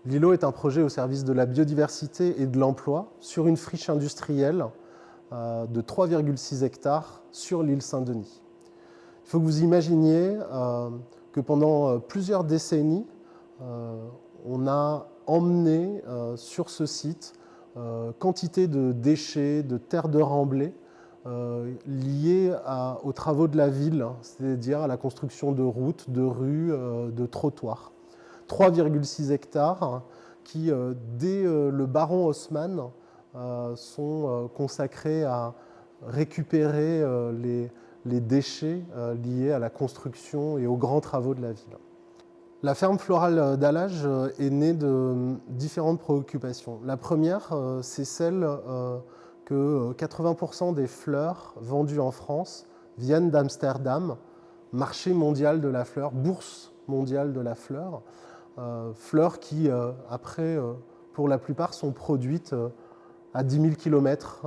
L'îlot est un projet au service de la biodiversité et de l'emploi sur une friche industrielle de 3,6 hectares sur l'île Saint-Denis. Il faut que vous imaginiez que pendant plusieurs décennies, on a emmené sur ce site quantité de déchets, de terres de remblai liés aux travaux de la ville, c'est-à-dire à la construction de routes, de rues, de trottoirs. 3,6 hectares qui, dès le baron Haussmann, sont consacrés à récupérer les déchets liés à la construction et aux grands travaux de la ville. La ferme florale d'Allage est née de différentes préoccupations. La première, c'est celle que 80% des fleurs vendues en France viennent d'Amsterdam, marché mondial de la fleur, bourse mondiale de la fleur, fleurs qui, après, pour la plupart, sont produites à 10 000 km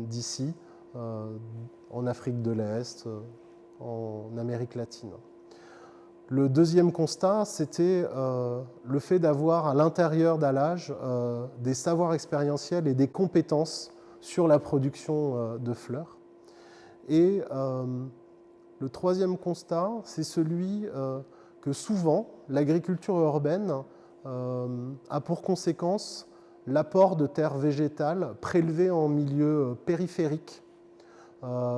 d'ici, en Afrique de l'Est, en Amérique latine. Le deuxième constat, c'était le fait d'avoir à l'intérieur d'Allage des savoirs expérientiels et des compétences sur la production de fleurs. Et le troisième constat, c'est celui que souvent l'agriculture urbaine a pour conséquence l'apport de terres végétales prélevées en milieu périphérique,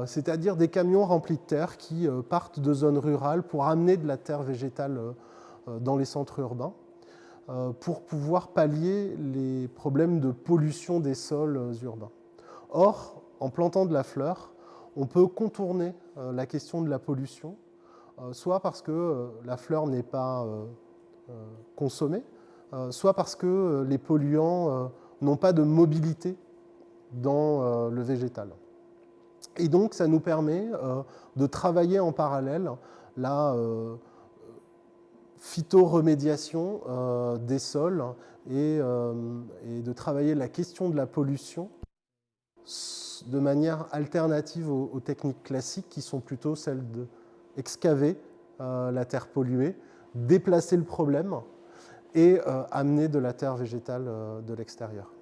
c'est-à-dire des camions remplis de terre qui partent de zones rurales pour amener de la terre végétale dans les centres urbains, pour pouvoir pallier les problèmes de pollution des sols urbains. Or, en plantant de la fleur, on peut contourner la question de la pollution, soit parce que la fleur n'est pas consommée, soit parce que les polluants n'ont pas de mobilité dans le végétal. Et donc, ça nous permet de travailler en parallèle la phytoremédiation des sols et de travailler la question de la pollution de manière alternative aux techniques classiques qui sont plutôt celles d'excaver la terre polluée, déplacer le problème et amener de la terre végétale de l'extérieur.